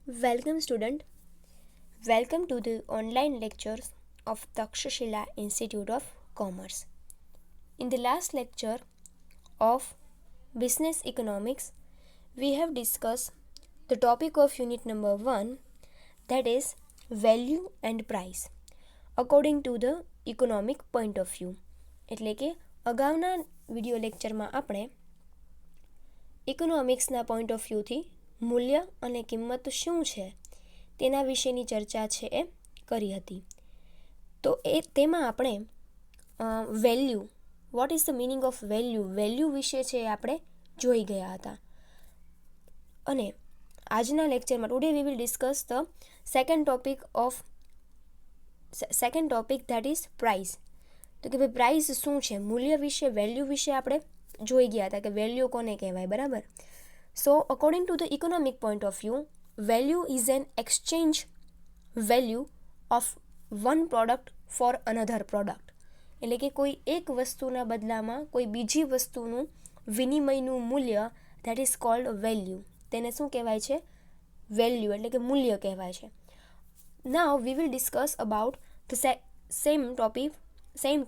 Welcome, student. Welcome to the online lectures of Takshashila Institute of Commerce. In the last lecture of Business Economics, we have discussed the topic of unit number 1, that is value and price according to the economic point of view. એટલે કે અગાઉના video લેક્ચરમાં આપણે ઇકોનોમિક્સના point of વ્યૂથી મૂલ્ય અને કિંમત શું છે તેના વિશેની ચર્ચા છે એ કરી હતી. તો તેમાં આપણે value, vote is the meaning of value વિશે છે આપણે જોઈ ગયા હતા. અને આજના લેક્ચરમાં today we will discuss the second topic that is price. તો કે ભાઈ પ્રાઇસ શું છે, મૂલ્ય વિશે, વેલ્યુ વિશે આપણે જોઈ ગયા હતા કે વેલ્યુ કોને કહેવાય, બરાબર. So according to the economic point of view, value is an exchange value of one product for another product. એટલે કે કોઈ એક વસ્તુના બદલામાં કોઈ બીજી વસ્તુનું વિનિમયનું મૂલ્ય, ધેટ ઇઝ કોલ્ડ વેલ્યુ. તેને શું કહેવાય છે? વેલ્યુ એટલે કે મૂલ્ય કહેવાય છે. Now we will discuss about the same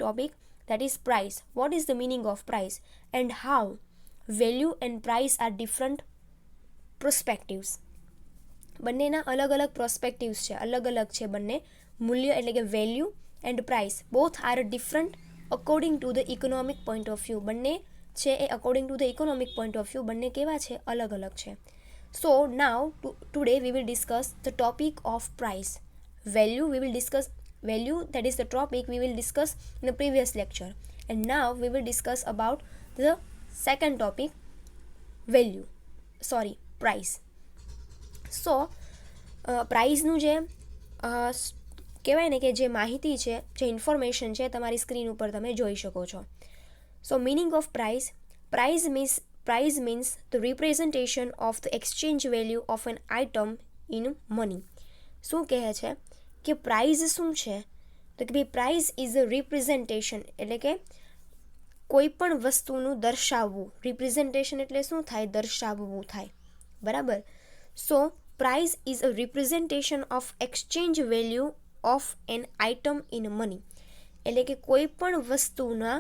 topic that is price. What is the meaning of price and how value and price are different perspectives. બંનેના અલગ અલગ perspectives છે, અલગ અલગ છે બંને. મૂલ્ય એટલે કે value and price both are different according to the economic point of view. બંને છે એ according to the economic point of view બંને કેવા છે? અલગ અલગ છે. So now today we will discuss the topic of price. Value we will discuss value, that is the topic we will discuss in the previous lecture, and now we will discuss about the second topic, price. So price નું જે કહેવાય ને કે જે માહિતી છે, જે information છે, તમારી સ્ક્રીન ઉપર તમે જોઈ શકો છો. So meaning of price means the representation of the exchange value of an item in money. શું કહે છે કે પ્રાઇઝ શું છે? તો કે ભાઈ પ્રાઇઝ ઇઝ અ રિપ્રેઝન્ટેશન, એટલે કે કોઈ પણ વસ્તુનું દર્શાવવું. રિપ્રેઝન્ટેશન એટલે શું થાય? દર્શાવવું થાય, બરાબર. So price is a representation of exchange value of an item in money. એટલે કે કોઈ પણ વસ્તુના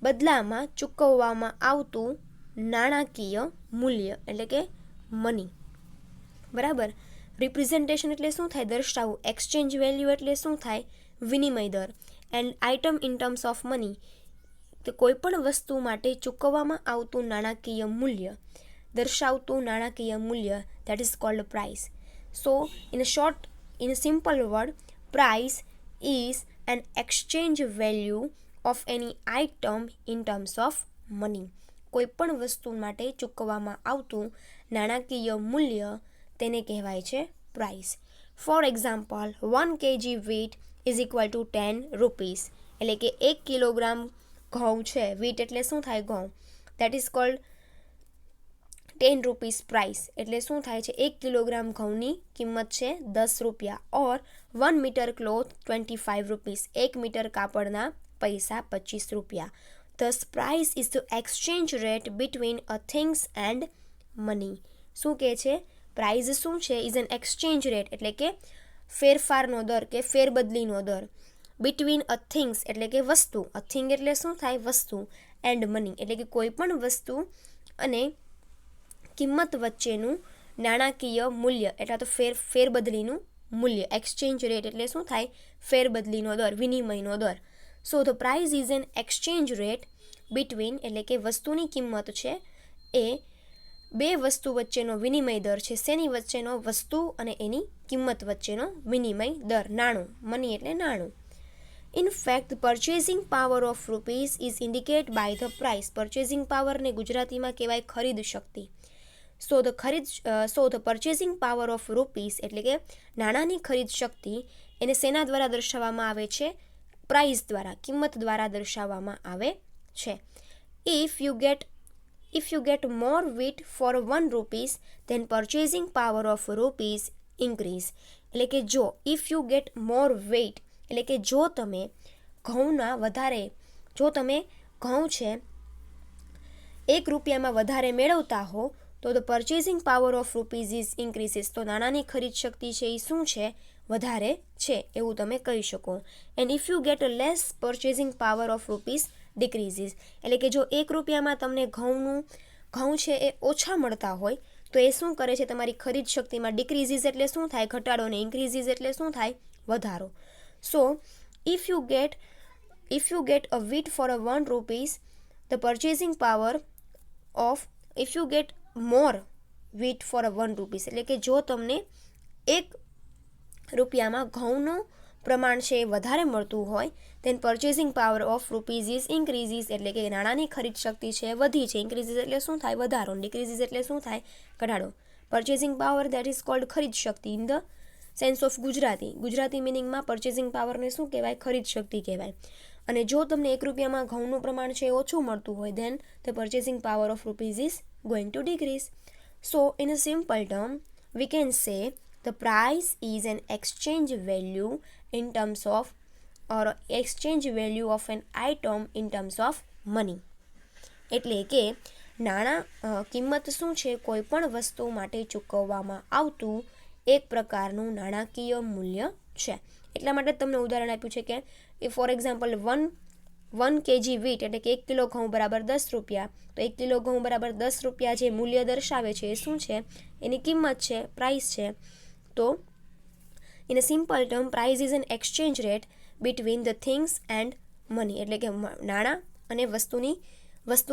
બદલામાં ચૂકવવામાં આવતું નાણાકીય મૂલ્ય એટલે કે મની, બરાબર. રિપ્રેઝન્ટેશન એટલે શું થાય? દર્શાવવું. એક્સચેન્જ વેલ્યુ એટલે શું થાય? વિનિમય દર. And item in terms of money, તો કોઈ પણ વસ્તુ માટે ચૂકવવામાં આવતું નાણાકીય મૂલ્ય, દર્શાવતું નાણાકીય મૂલ્ય, that is called price. So in a simple word, price is an exchange value of any item in terms of money. કોઈ પણ વસ્તુ માટે ચૂકવવામાં આવતું નાણાકીય મૂલ્ય તેને કહેવાય છે price. For example, 1 kg wheat is equal to 10 rupees. એટલે કે 1 કિલોગ્રામ ઘઉં છે, વીટ એટલે શું થાય? ઘઉં. That is cold 10 rupees price. એટલે શું થાય છે? 1 કિલોગ્રામ ઘઉંની કિંમત છે 10 રૂપિયા. ઓર 1 મીટર ક્લોથ 25 rupees. 1 મીટર કાપડના પૈસા 25 રૂપિયા. Thus price is the exchange rate between a things and money. શું કહે છે? પ્રાઇઝ શું છે? ઇઝ એન એક્સચેન્જ રેટ, એટલે કે ફેરફારનો દર કે ફેરબદલીનો દર. બિટવીન અ થિંગ્સ એટલે કે વસ્તુ. અ થિંગ એટલે શું થાય? વસ્તુ. એન્ડ મની એટલે કે કોઈ પણ વસ્તુ અને કિંમત વચ્ચેનું નાણાકીય મૂલ્ય એટલે તો ફેરબદલીનું મૂલ્ય. એક્સચેન્જ રેટ એટલે શું થાય? ફેરબદલીનો દર, વિનિમયનો દર. So the price is an exchange rate between એટલે કે વસ્તુની કિંમત છે એ બે વસ્તુ વચ્ચેનો વિનિમય દર છે. શેની વચ્ચેનો? વસ્તુ અને એની કિંમત વચ્ચેનો વિનિમય દર. નાણું, મની એટલે નાણું. In fact the purchasing power of rupees is indicate by the price. Purchasing પાવરને ગુજરાતીમાં કહેવાય ખરીદ શક્તિ. So the purchasing power of rupees એટલે કે નાણાંની ખરીદ શક્તિ એને શેના દ્વારા દર્શાવવામાં આવે છે? પ્રાઇસ દ્વારા, કિંમત દ્વારા દર્શાવવામાં આવે છે. If you get more wheat for 1 rupees, then purchasing power of rupees increase. એટલે કે જો if you get more weight એટલે કે જો તમે ઘઉંના વધારે, જો તમે ઘઉં છે 1 રૂપિયામાં વધારે મેળવતા હો તો the purchasing power of rupees is increases, તો નાણાંની ખરીદ શક્તિ છે એ શું છે, વધારે છે એવું તમે કહી શકો. And if you get a less purchasing power of rupees decreases, એટલે કે જો 1 રૂપિયામાં તમને ઘઉં છે એ ઓછા મળતા હોય તો એ શું કરે છે, તમારી ખરીદ શક્તિમાં ડિક્રીઝિસ એટલે શું થાય, ઘટાડો, અને ઇન્ક્રીઝિસ એટલે શું થાય, વધારો. સો if you get a wheat for a 1 rupees, the purchasing power of, if you get more wheat for a 1 rupees, એટલે કે જો તમને 1 રૂપિયામાં ઘઉંનું પ્રમાણ છે એ વધારે મળતું હોય, then purchasing power of rupees is increases, એટલે કે નાણાંની ખરીદ શક્તિ છે વધી છે. ઇન્ક્રીઝિસ એટલે શું થાય, વધારો. ડિક્રીઝિસ એટલે શું થાય, ઘટાડો. Purchasing power that is called ખરીદ શક્તિ in the sense of Gujarati મિનિંગમાં પર્ચેસિંગ પાવરને શું કહેવાય, ખરીદ શક્તિ કહેવાય. અને જો તમને 1 રૂપિયામાં ઘઉંનું પ્રમાણ છે ઓછું મળતું હોય, then the purchasing power of rupees is going to decrease. So in a simple term we can say the price is an exchange value in terms of, or exchange value of an item in terms of money. એટલે કે કિંમત શું છે, કોઈ પણ વસ્તુ માટે ચૂકવવામાં આવતું એક પ્રકારનું નાણાકીય મૂલ્ય છે. એટલા માટે તમને ઉદાહરણ આપ્યું છે કે ફોર એક્ઝામ્પલ 1 kg વીટ, એટલે કે 1 કિલો ઘઉં બરાબર 10 રૂપિયા, તો 1 કિલો ઘઉં બરાબર 10 રૂપિયા જે મૂલ્ય દર્શાવે છે એ શું છે, એની કિંમત છે, પ્રાઇસ છે. તો in a simple term price is an exchange rate between the things and money, એટલે કે નાણાં અને વસ્તુ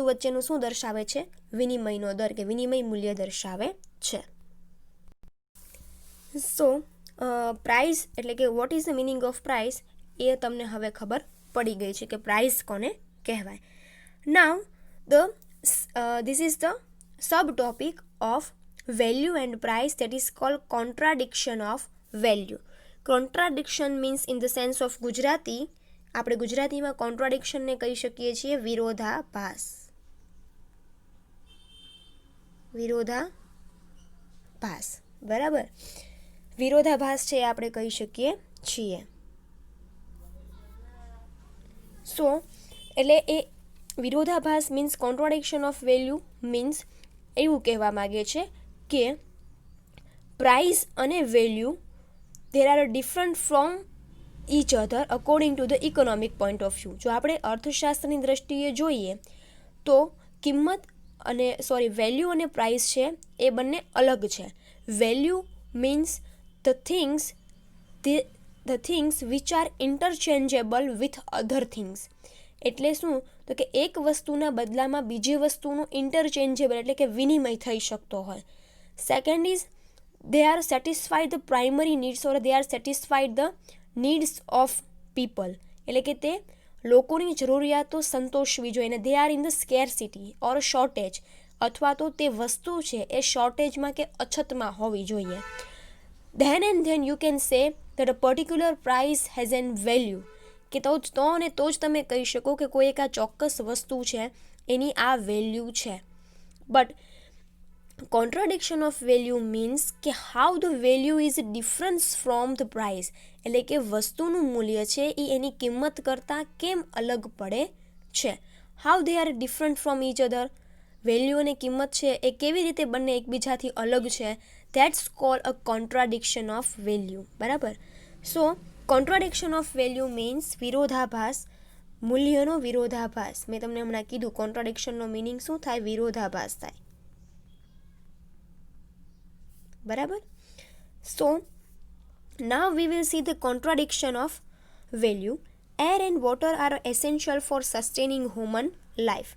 વચ્ચેનું શું દર્શાવે છે, વિનિમયનો દર કે વિનિમય મૂલ્ય દર્શાવે છે. સો પ્રાઇસ એટલે કે what is the meaning of price એ તમને હવે ખબર પડી ગઈ છે કે પ્રાઇસ કોને કહેવાય. નાઉ this is the subtopic of value and price, that is called contradiction of value. Contradiction means in the sense of Gujarati, આપણે ગુજરાતીમાં કોન્ટ્રાડિક્શનને કહી શકીએ છીએ વિરોધાભાસ. બરાબર, વિરોધાભાસ છે આપણે કહી શકીએ છીએ. સો એટલે એ વિરોધાભાસ means contradiction of value means એવું કહેવા માગે છે કે પ્રાઇસ અને value there are different from each other according to the economic point of view. જો આપણે અર્થશાસ્ત્રની દ્રષ્ટિએ જોઈએ તો વેલ્યુ અને પ્રાઇસ છે એ બંને અલગ છે. Value means the things which are interchangeable with other things. એટલે શું, તો કે એક વસ્તુના બદલામાં બીજી વસ્તુનું ઇન્ટરચેન્જેબલ એટલે કે વિનિમય થઈ શકતો હોય. Second is they are satisfied the primary needs, or they are satisfied the needs of people, એટલે કે તે લોકોની જરૂરિયાતો સંતોષવી જોઈએ, અને they are in the scarcity or shortage, અથવા તો તે વસ્તુ છે એ શોર્ટેજમાં કે અછતમાં હોવી જોઈએ. then you can say that a particular price has an value, કે તો જ તમે કહી શકો કે કોઈ એક આ ચોક્કસ વસ્તુ છે એની આ વેલ્યુ છે. But contradiction of value means કે how the value is different from the price, એટલે કે વસ્તુનું મૂલ્ય છે એ એની કિંમત કરતાં કેમ અલગ પડે છે. how they are different from each other, value અને કિંમત છે એ કેવી રીતે બંને એકબીજાથી અલગ છે, that's called a contradiction of value. બરાબર. સો contradiction of value means વિરોધાભાસ, મૂલ્યનો વિરોધાભાસ. મેં તમને હમણાં કીધું કોન્ટ્રાડિક્શનનો મિનિંગ શું થાય, વિરોધાભાસ થાય. બરાબર. સો now we will see the contradiction of value. Air and water are essential for sustaining human life.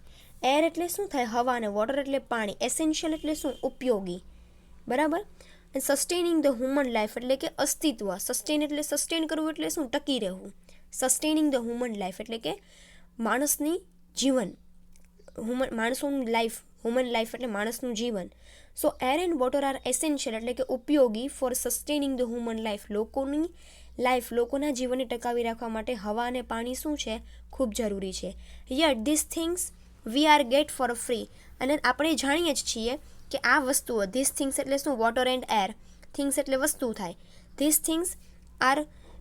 Air એટલે શું થાય, હવા, અને વોટર એટલે પાણી. એસેન્શિયલ એટલે શું, ઉપયોગી. બરાબર. અને સસ્ટેનિંગ ધ હ્યુમન લાઈફ એટલે કે અસ્તિત્વ. સસ્ટેન એટલે સસ્ટેન કરવું એટલે શું, ટકી રહેવું. સસ્ટેનિંગ ધ હ્યુમન લાઈફ એટલે કે માણસની જીવન, માણસોનું લાઈફ, હ્યુમન લાઈફ એટલે માણસનું જીવન. So air and water are essential એટલે કે ઉપયોગી for sustaining the human life, લોકોના જીવનને ટકાવી રાખવા માટે હવા અને પાણી શું છે, ખૂબ જરૂરી છે. Yet this things we are get for free, અને આપણે જાણીએ જ છીએ કે આ વસ્તુઓ, ધીસ થિંગ્સ એટલે શું, વોટર એન્ડ એર, થિંગ્સ એટલે વસ્તુ થાય. This things are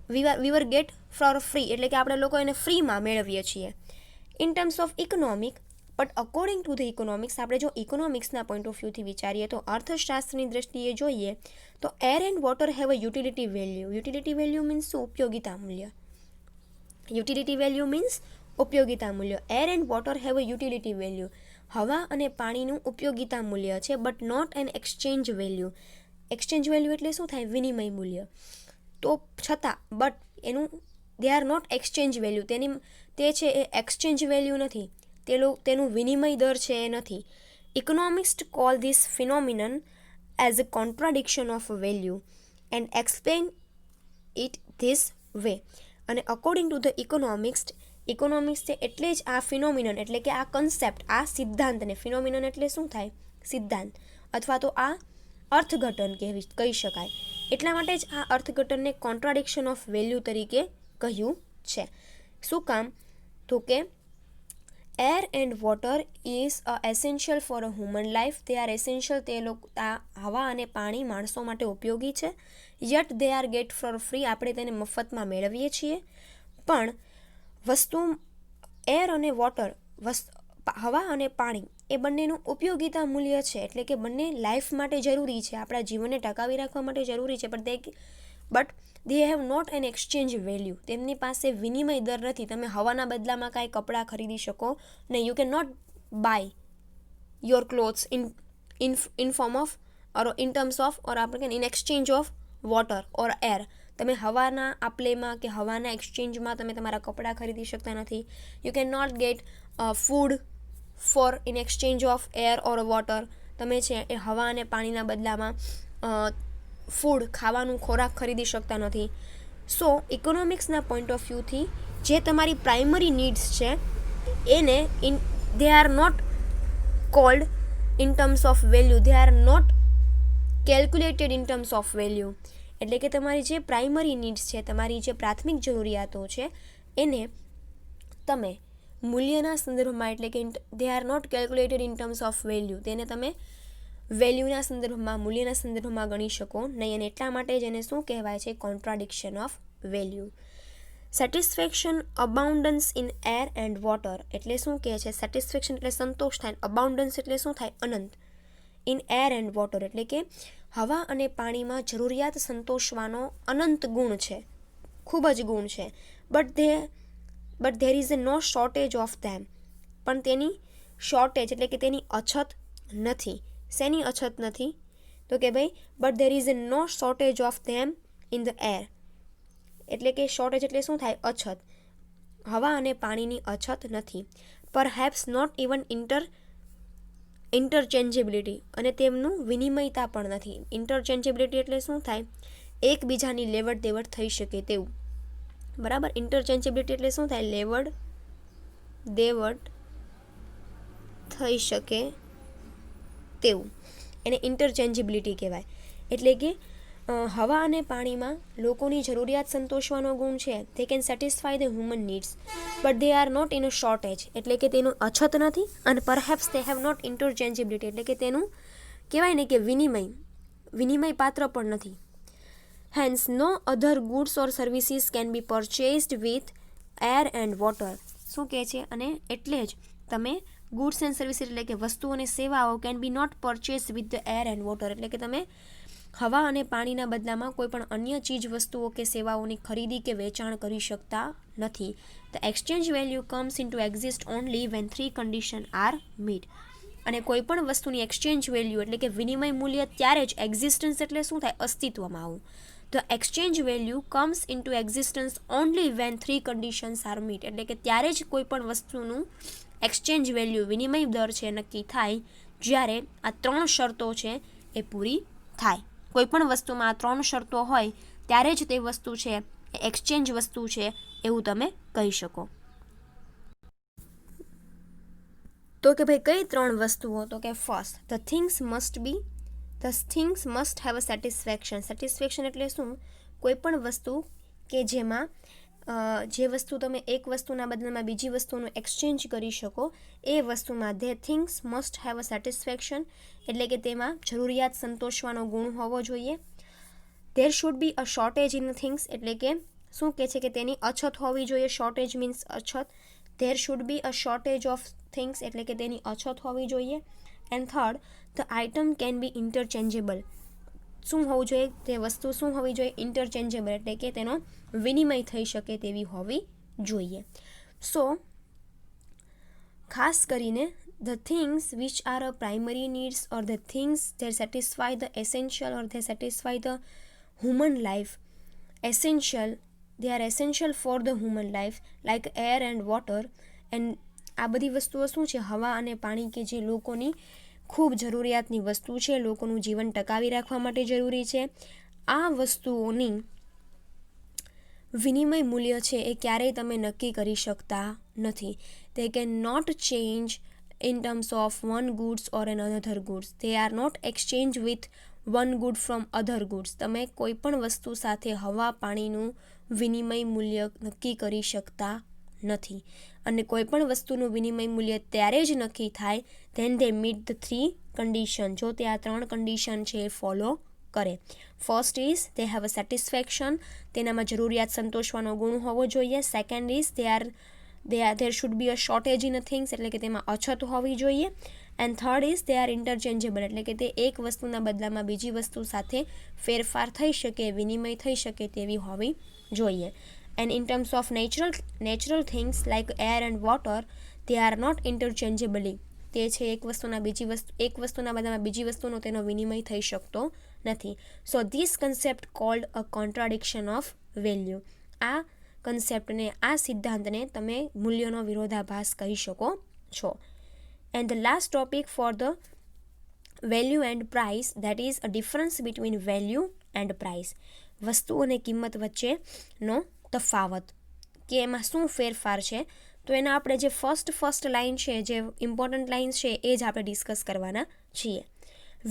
we were get for free એટલે કે આપણે લોકો એને ફ્રીમાં મેળવીએ છીએ. In terms of economic but according to the economics, આપણે જો ઇકોનોમિક્સના પોઈન્ટ ઓફ વ્યૂથી વિચારીએ તો અર્થશાસ્ત્રની દ્રષ્ટિએ જોઈએ તો air and water have a utility value. Utility value means શું? ઉપયોગિતા મૂલ્ય. યુટિલિટી વેલ્યુ મીન્સ ઉપયોગિતા મૂલ્ય. Air and water have a utility value. હવા અને પાણીનું ઉપયોગિતા મૂલ્ય છે, but not an exchange value. Exchange value એટલે શું થાય? વિનિમય મૂલ્ય. તો છતાં બટ એનું they are not exchange value. તે છે એ એક્સચેન્જ વેલ્યુ નથી, તેનું વિનિમય દર છે એ નથી. Economist call this phenomenon as a contradiction of value and explain it this way. અને અકોર્ડિંગ ટુ ધ ઇકોનોમિક્સ એટલે જ આ ફિનોમિનન એટલે કે આ કન્સેપ્ટ, આ સિદ્ધાંતને, ફિનોમિનન એટલે શું થાય? સિદ્ધાંત અથવા તો આ અર્થઘટન કહી શકાય. એટલા માટે જ આ અર્થઘટનને કોન્ટ્રાડિક્શન ઓફ વેલ્યુ તરીકે કહ્યું છે. શું કામ? તો કે air and water is a essential for a human life. They are essential, આ હવા અને પાણી માણસો માટે ઉપયોગી છે. Yet they are get for free, આપણે તેને મફતમાં મેળવીએ છીએ. પણ વસ્તુ એર અને વોટર, હવા અને પાણી એ બંનેનું ઉપયોગિતા મૂલ્ય છે, એટલે કે બંને લાઈફ માટે જરૂરી છે, આપણા જીવનને ટકાવી રાખવા માટે જરૂરી છે. But they have not an exchange value. તેમની પાસે વિનિમય દર નથી. તમે હવાના બદલામાં કાંઈ કપડાં ખરીદી શકો નહીં. You can not buy your clothes in form of or in terms of or આપણે in exchange of water or air. તમે હવાના આપલેમાં કે હવાના એક્સચેન્જમાં તમે તમારા કપડાં ખરીદી શકતા નથી. You can not get food for in exchange of air or water. તમે છે એ હવા અને પાણીના બદલામાં ફૂડ, ખાવાનું ખોરાક ખરીદી શકતા નથી. સો ઇકોનોમિક્સના પોઈન્ટ ઓફ વ્યૂથી જે તમારી પ્રાઇમરી નીડ્સ છે એને they are not called in terms of value, they are not calculated in terms of value. એટલે કે તમારી જે પ્રાઇમરી નીડ્સ છે, તમારી જે પ્રાથમિક જરૂરિયાતો છે, એને તમે મૂલ્યના સંદર્ભમાં, એટલે કે they are not calculated in terms of value, તેને તમે વેલ્યુના સંદર્ભમાં, મૂલ્યના સંદર્ભમાં ગણી શકો નહીં. અને એટલા માટે જ એને શું કહેવાય છે? Contradiction of value. Satisfaction abundance in air and water એટલે શું કહે છે? સેટિસ્ફેક્શન એટલે સંતોષ થાય, અબાઉન્ડન્સ એટલે શું થાય? અનંત. ઇન એર એન્ડ વોટર એટલે કે હવા અને પાણીમાં જરૂરિયાત સંતોષવાનો અનંત ગુણ છે, ખૂબ જ ગુણ છે. But there is no shortage of them. પણ તેની શોર્ટેજ એટલે કે તેની અછત નથી. શેની અછત નથી? તો કે ભાઈ but there is no shortage of them in the air. એટલે કે શોર્ટેજ એટલે શું થાય? અછત. હવા અને પાણીની અછત નથી. પરહેપ્સ નોટ ઇવન ઇન્ટરચેન્જેબિલિટી, અને તેમનું વિનિમયતા પણ નથી. ઇન્ટરચેન્જેબિલિટી એટલે શું થાય? એકબીજાની લેવડ દેવડ થઈ શકે તેવું. બરાબર. ઇન્ટરચેન્જેબિલિટી એટલે શું થાય? લેવડ દેવડ થઈ શકે તેવું, એને ઇન્ટરચેન્જેબિલિટી કહેવાય. એટલે કે હવા અને પાણીમાં લોકોની જરૂરિયાત સંતોષવાનો ગુણ છે. they can satisfy the human needs but they are not in a shortage, એટલે કે તેનું અછત નથી. અને perhaps they have not interchangeability, એટલે કે તેનું કહેવાય ને કે વિનિમય પાત્ર પણ નથી. hence no other goods or services can be purchased with air and water. શું કહે છે? અને એટલે જ તમે ગુડ્સ એન્ડ સર્વિસીસ એટલે કે વસ્તુઓ અને સેવાઓ can be not purchase with the air and water, એટલે કે તમે હવા અને પાણીના બદલામાં કોઈ પણ અન્ય ચીજ વસ્તુઓ કે સેવાઓની ખરીદી કે વેચાણ કરી શકતા નથી. The exchange value comes into exist only when 3 condition are meet. અને કોઈ પણ વસ્તુની એક્સચેન્જ વેલ્યુ એટલે કે વિનિમય મૂલ્ય ત્યારે જ, એક્ઝિસ્ટન્સ એટલે શું થાય? અસ્તિત્વમાં આવવું. The exchange value comes into existence only when 3 conditions are meet, એટલે કે ત્યારે જ કોઈ પણ વસ્તુનું એક્સચેન્જ વેલ્યુ, વિનિમય દર છે નક્કી થાય જ્યારે આ 3 શરતો છે એ પૂરી થાય. કોઈ પણ વસ્તુમાં આ 3 શરતો હોય ત્યારે જ તે વસ્તુ છે એ એક્સચેન્જ વસ્તુ છે એવું તમે કહી શકો. તો કે ભાઈ કઈ 3 વસ્તુઓ? તો કે first, the things must have a satisfaction. Satisfaction એટલે શું? કોઈ પણ વસ્તુ કે જેમાં જે વસ્તુ તમે એક વસ્તુના બદલામાં બીજી વસ્તુનું એક્સચેન્જ કરી શકો એ વસ્તુમાં they things must have a satisfaction, એટલે કે તેમાં જરૂરિયાત સંતોષવાનો ગુણ હોવો જોઈએ. There should be a shortage in things, એટલે કે શું કહે છે કે તેની અછત હોવી જોઈએ. શોર્ટેજ મીન્સ અછત. There should be a shortage of things એટલે કે તેની અછત હોવી જોઈએ. And third, the item can be interchangeable. શું હોવું જોઈએ? તે વસ્તુ શું હોવી જોઈએ? ઇન્ટરચેન્જેબલ એટલે કે તેનો વિનિમય થઈ શકે તેવી હોવી જોઈએ. સો ખાસ કરીને the things which are a primary needs or the things that satisfy the essential or they satisfy the human life, they are essential for the human life like air and water. and આ બધી વસ્તુઓ શું છે? હવા અને પાણી, કે જે લોકોની ખૂબ જરૂરિયાતની વસ્તુ છે, લોકોનું જીવન ટકાવી રાખવા માટે જરૂરી છે. આ વસ્તુઓની વિનિમય મૂલ્ય છે એ ક્યારેય તમે નક્કી કરી શકતા નથી. they can not change in terms of one goods or another goods. they are not exchange with one good from other goods. તમે કોઈ પણ વસ્તુ સાથે હવા પાણીનું વિનિમય મૂલ્ય નક્કી કરી શકતા નથી. અને કોઈ પણ વસ્તુનું વિનિમય મૂલ્ય ત્યારે જ નક્કી થાય then they meet the 3 condition. જો તે આ 3 કન્ડિશન છે એ ફોલો કરે. First is they have a satisfaction. તેનામાં જરૂરિયાત સંતોષવાનો ગુણ હોવો જોઈએ. Second is there should be a shortage in a things એટલે કે તેમાં અછત હોવી જોઈએ. And third is they are interchangeable એટલે કે તે એક વસ્તુના બદલામાં બીજી વસ્તુ સાથે ફેરફાર થઈ શકે, વિનિમય થઈ શકે તેવી હોવી જોઈએ. And in terms of natural things like air and water, they are not interchangeably. તે છે એક વસ્તુના બદલામાં બીજી વસ્તુનો તેનો વિનિમય થઈ શકતો નથી. So this concept cold a contradiction of value. આ કન્સેપ્ટને, આ સિદ્ધાંતને તમે મૂલ્યનો વિરોધાભાસ કહી શકો છો. And the last topic for the value and price, that is a difference between value and price. વસ્તુ અને કિંમત વચ્ચેનો તફાવત, કે એમાં શું ફેરફાર છે. તો એના આપણે જે ફર્સ્ટ લાઇન છે, જે ઇમ્પોર્ટન્ટ લાઇન્સ છે એ જ આપણે ડિસ્કસ કરવાના છીએ.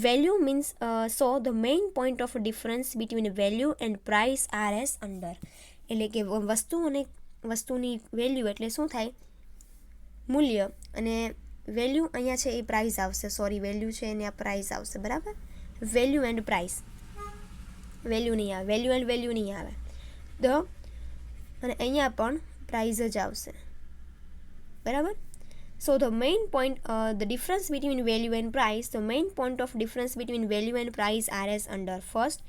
Value means so the main point of difference between value and price are as under. એટલે કે વસ્તુ અને વસ્તુની વેલ્યુ એટલે શું થાય? મૂલ્ય. અને વેલ્યુ અહીંયા છે એ પ્રાઇસ આવશે, સોરી વેલ્યુ છે એને આ પ્રાઇસ આવશે, બરાબર. વેલ્યુ એન્ડ પ્રાઇસ, વેલ્યુ નહીં આવે, વેલ્યુ એન્ડ વેલ્યુ નહીં આવે. અને અહીંયા પણ પ્રાઇસ જ આવશે, બરાબર. So the main point, the difference between value and price, the main point of difference between value and price are as under. First,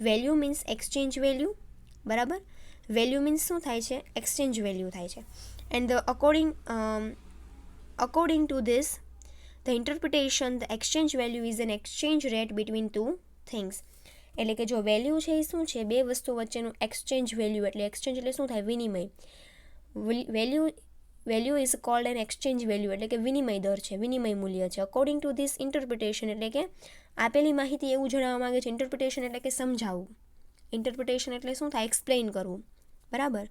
value means exchange value, બરાબર. Value means શું થાય છે? એક્સચેન્જ વેલ્યુ થાય છે. And according to this, the interpretation, the exchange value is an exchange rate between two things. એટલે કે જો value છે એ શું છે? બે વસ્તુ વચ્ચેનું એક્સચેન્જ વેલ્યુ. એટલે એક્સચેન્જ એટલે શું થાય? વિનિમય. Value is called an exchange value એટલે કે વિનિમય દર છે, વિનિમય મૂલ્ય છે. અકોર્ડિંગ ટુ ધીસ ઇન્ટરપ્રિટેશન એટલે કે આપેલી માહિતી એવું જણાવવા માંગે છે. ઇન્ટરપ્રિટેશન એટલે કે સમજાવવું. ઇન્ટરપ્રિટેશન એટલે શું થાય? એક્સપ્લેન કરવું, બરાબર.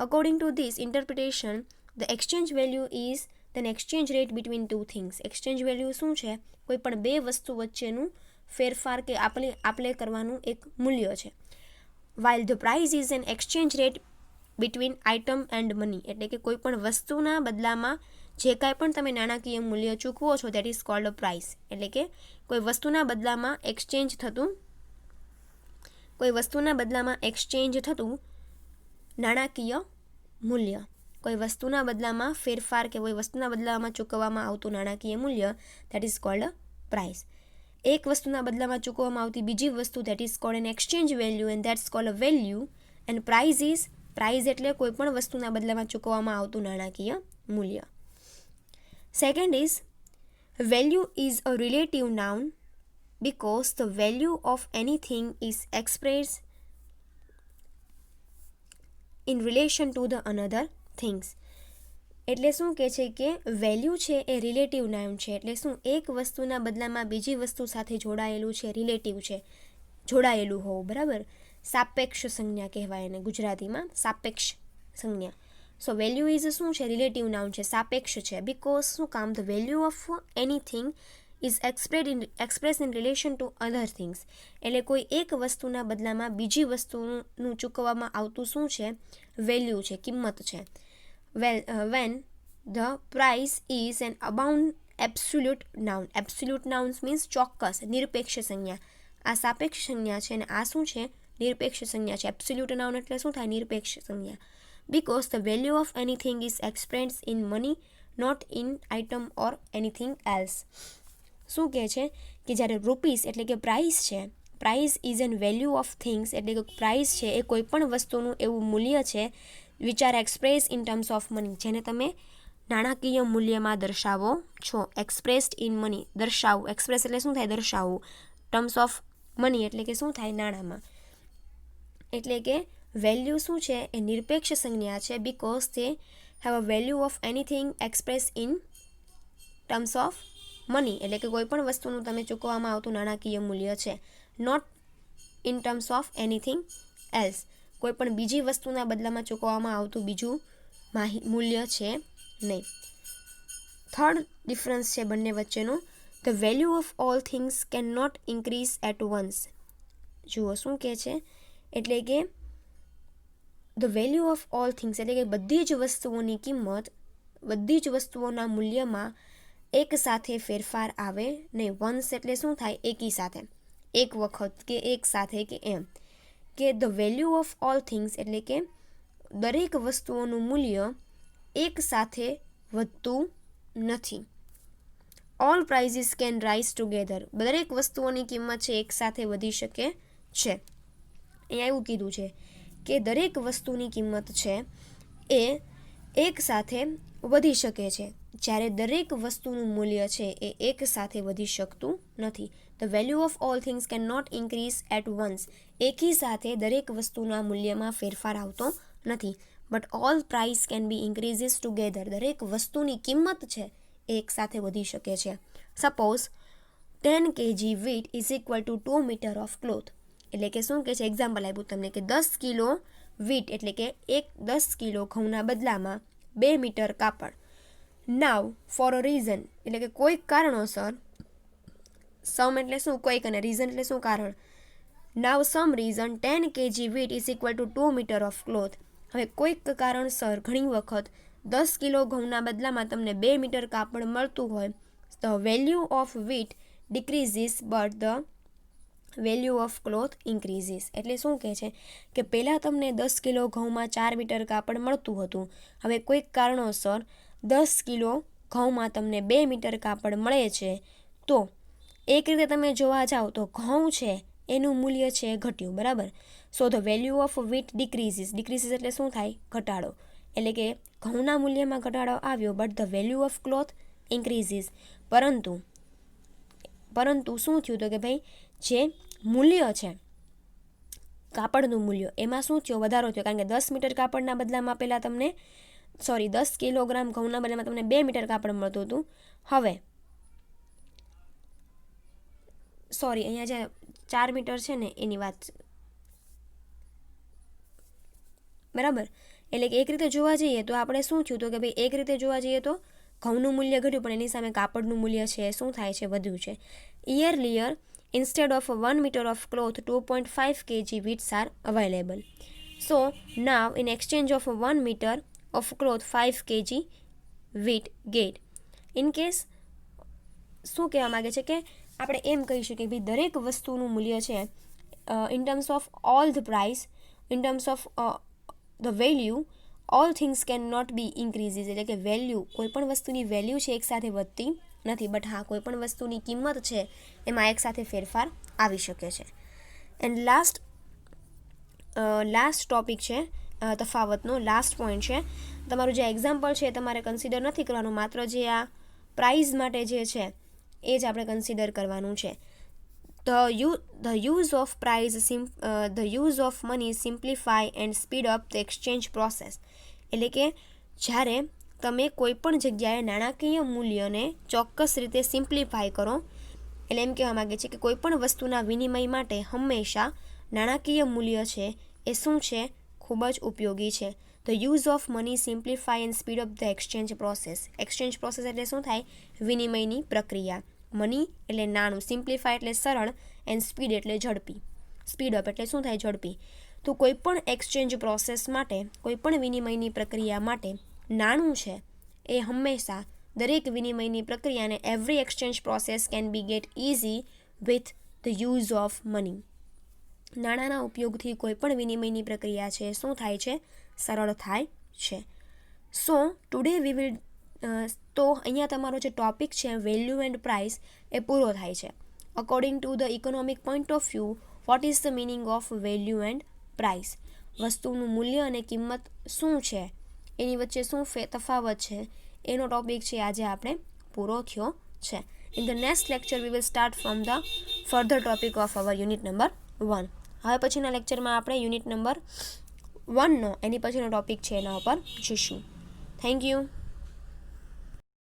According to this interpretation, the exchange value is then exchange rate between two things. Exchange value શું છે? કોઈ પણ બે વસ્તુ વચ્ચેનું ફેરફાર કે આપલે કરવાનું એક મૂલ્ય છે. While the price is an exchange rate between item and money. એટલે કે કોઈ પણ વસ્તુના બદલામાં જે કાંઈ પણ તમે નાણાકીય મૂલ્ય ચૂકવો છો, that is called a price. એટલે કે કોઈ વસ્તુના બદલામાં એક્સચેન્જ થતું નાણાકીય મૂલ્ય, કોઈ વસ્તુના બદલામાં ફેરફાર કે કોઈ વસ્તુના બદલામાં ચૂકવવામાં આવતું નાણાકીય મૂલ્ય, that is called a price. એક વસ્તુના બદલામાં ચૂકવવામાં આવતી બીજી વસ્તુ, that is called an exchange value and that's called a value. And price એટલે કોઈ પણ વસ્તુના બદલામાં ચૂકવવામાં આવતું નાણાકીય મૂલ્ય. Second is value is a relative noun because the value of anything is expressed in relation to the another things. એટલે શું કહે છે કે વેલ્યુ છે એ રિલેટિવ નાઉન છે. એટલે શું? એક વસ્તુના બદલામાં બીજી વસ્તુ સાથે જોડાયેલું છે, રિલેટિવ છે, જોડાયેલું હોવું, બરાબર. સાપેક્ષ સંજ્ઞા કહેવાય એને ગુજરાતીમાં, સાપેક્ષ સંજ્ઞા. સો વેલ્યુ ઇઝ શું છે? રિલેટિવ નાઉન છે, સાપેક્ષ છે. બીકોઝ શું કામ? The value of anything is express in relation to other things. એટલે કોઈ એક વસ્તુના બદલામાં બીજી વસ્તુનું ચૂકવવામાં આવતું શું છે? વેલ્યુ છે, કિંમત છે. When the price is an abound absolute noun. Absolute nouns means ચોક્કસ, નિરપેક્ષ સંજ્ઞા. આ સાપેક્ષ સંજ્ઞા છે અને આ શું છે? નિરપેક્ષ સંજ્ઞા છે. એબ્સોલ્યુટ નાઉન એટલે શું થાય? નિરપેક્ષ સંજ્ઞા. Because the value of anything is expressed in money not in item or anything else. શું કહે છે કે જ્યારે રૂપીસ એટલે કે પ્રાઇસ છે, price is N value of things, એટલે કે પ્રાઇસ છે એ કોઈ પણ વસ્તુનું એવું મૂલ્ય છે which are express in terms of money, જેને તમે નાણાકીય મૂલ્યમાં દર્શાવો છો. એક્સપ્રેસ્ડ ઇન મની, દર્શાવવું. એક્સપ્રેસ એટલે શું થાય? દર્શાવવું. ટર્મ્સ ઓફ મની એટલે કે શું થાય? નાણાંમાં. એટલે કે વેલ્યુ શું છે? એ નિરપેક્ષ સંજ્ઞા છે બીકોઝ તે have a value of anything express in terms of money, એટલે કે કોઈ પણ વસ્તુનું તમે ચૂકવવામાં આવતું નાણાકીય મૂલ્ય છે. Not in terms of anything else, કોઈ પણ બીજી વસ્તુના બદલામાં ચૂકવવામાં આવતું બીજું મૂલ્ય છે નહીં. થર્ડ ડિફરન્સ છે બંને વચ્ચેનું, the value of all things can not increase at once. જુઓ શું કહે છે, એટલે કે the value of all things એટલે કે બધી જ વસ્તુઓની કિંમત, બધી જ વસ્તુઓના મૂલ્યમાં એક સાથે ફેરફાર આવે નહીં. વન્સ એટલે શું થાય? એકી સાથે, એક વખત કે એક સાથે કે એમ. કે the value of all things એટલે કે દરેક વસ્તુઓનું મૂલ્ય એક સાથે વધતું નથી. All prices can rise together, દરેક વસ્તુઓની કિંમત છે એક સાથે વધી શકે છે. અહીંયા એવું કીધું છે કે દરેક વસ્તુની કિંમત છે એ એક સાથે વધી શકે છે, જ્યારે દરેક વસ્તુનું મૂલ્ય છે એ એક સાથે વધી શકતું નથી. The value of all things can not increase at once, એકી સાથે દરેક વસ્તુના મૂલ્યમાં ફેરફાર આવતો નથી. But all price can be increases together, દરેક વસ્તુની કિંમત છે એ એક સાથે વધી શકે છે. Suppose 10 kg wheat is equal to 2 metre of cloth, એટલે કે શું કહે છે? એક્ઝામ્પલ આપ્યું તમને કે 10 કિલો વીટ એટલે કે 10 કિલો ઘઉંના બદલામાં 2 મીટર કાપડ. નાવ ફોર અ રીઝન એટલે કે કોઈક કારણોસર, સમ એટલે શું? કોઈક, અને રીઝન એટલે શું? કારણ. Now some reason 10 kg wheat is equal to 2 metre of cloth. હવે કોઈક કારણસર ઘણી વખત 10 કિલો ઘઉંના બદલામાં તમને 2 મીટર કાપડ મળતું હોય, the value of wheat decreases but the value of cloth increases. એટલે શું કહે છે કે પહેલાં તમને 10 કિલો ઘઉંમાં 4 મીટર કાપડ મળતું હતું, હવે કોઈક કારણોસર 10 કિલો ઘઉંમાં તમને 2 મીટર કાપડ મળે છે. તો એક રીતે તમે જોવા જાઓ તો ઘઉં છે એનું મૂલ્ય છે ઘટ્યું, બરાબર. સો ધ વેલ્યુ ઓફ વીટ ડિક્રીઝીસ, ડિક્રીઝીસ એટલે શું થાય? ઘટાડો. એટલે કે ઘઉંના મૂલ્યમાં ઘટાડો આવ્યો but the value of cloth ઇન્ક્રીઝીસ. પરંતુ શું થયું? તો કે ભાઈ જે મૂલ્ય છે કાપડનું મૂલ્ય, એમાં શું થયો? વધારો થયો. કારણ કે 10 મીટર કાપડના બદલામાં પહેલાં તમને 10 કિલોગ્રામ ઘઉંના બદલામાં તમને 2 મીટર કાપડ મળતું હતું. હવે અહીંયા જે 4 મીટર છે ને એની વાત, બરાબર. એટલે કે એક રીતે જોવા જઈએ તો આપણે શું થયું? તો કે ભાઈ એક રીતે જોવા જઈએ તો ઘઉંનું મૂલ્ય ઘટ્યું પણ એની સામે કાપડનું મૂલ્ય છે શું થાય છે? વધ્યું છે. Year instead of 1 meter of cloth 2.5 kg wheats are available. So now in exchange of 1 meter of cloth 5 kg wheat get. In case શું કહેવા માગે છે કે આપણે એમ કહીશું કે ભાઈ દરેક વસ્તુનું મૂલ્ય છે in terms of all the price, in terms of the value, all things can not be increases, એટલે કે વેલ્યુ, કોઈ પણ વસ્તુની વેલ્યુ છે એક સાથે વધતી નથી, બટ હા કોઈ પણ વસ્તુની કિંમત છે એમાં એક સાથે ફેરફાર આવી શકે છે. એન્ડ લાસ્ટ ટોપિક છે તફાવતનો, લાસ્ટ પોઈન્ટ છે. તમારું જે એક્ઝામ્પલ છે એ તમારે કન્સિડર નથી કરવાનું, માત્ર જે આ પ્રાઇઝ માટે જે છે એ જ આપણે કન્સિડર કરવાનું છે. The use of money simplify and speed up the exchange process. એટલે કે જ્યારે તમે કોઈ પણ જગ્યાએ નાણાકીય મૂલ્યને ચોક્કસ રીતે સિમ્પ્લિફાય કરો, એટલે એમ કહેવા માગે છે કે કોઈ પણ વસ્તુના વિનિમય માટે હંમેશા નાણાકીય મૂલ્ય છે એ શું છે? ખૂબ જ ઉપયોગી છે. The use of money simplify and speed up the exchange process. Exchange process એટલે શું થાય? વિનિમયની પ્રક્રિયા. મની એટલે નાણું, સિમ્પ્લિફાય એટલે સરળ, એન્ડ સ્પીડ એટલે ઝડપી. સ્પીડ અપ એટલે શું થાય? ઝડપી. તો કોઈ પણ એક્સચેન્જ પ્રોસેસ માટે, કોઈ પણ વિનિમયની પ્રક્રિયા માટે નાણું છે એ હંમેશા દરેક વિનિમયની પ્રક્રિયાને every exchange process can be get easy with the use of money. નાણાંના ઉપયોગથી કોઈ પણ વિનિમયની પ્રક્રિયા છે શું થાય છે? સરળ થાય છે. સો ટુડે વી વિલ તો અહીંયા તમારો જે ટોપિક છે વેલ્યુ એન્ડ પ્રાઇસ એ પૂરો થાય છે. According to the economic point of view, vote is the meaning of value and price? વસ્તુનું મૂલ્ય અને કિંમત શું છે, એની વચ્ચે શું તફાવત છે, એનો ટોપિક છે આજે આપણે પૂરો થયો છે. In the next lecture we will start from the further topic of our unit number 1. હવે પછીના લેક્ચરમાં આપણે યુનિટ નંબર 1નો એની પછીનો ટોપિક છે એના ઉપર જઈશું. Thank you.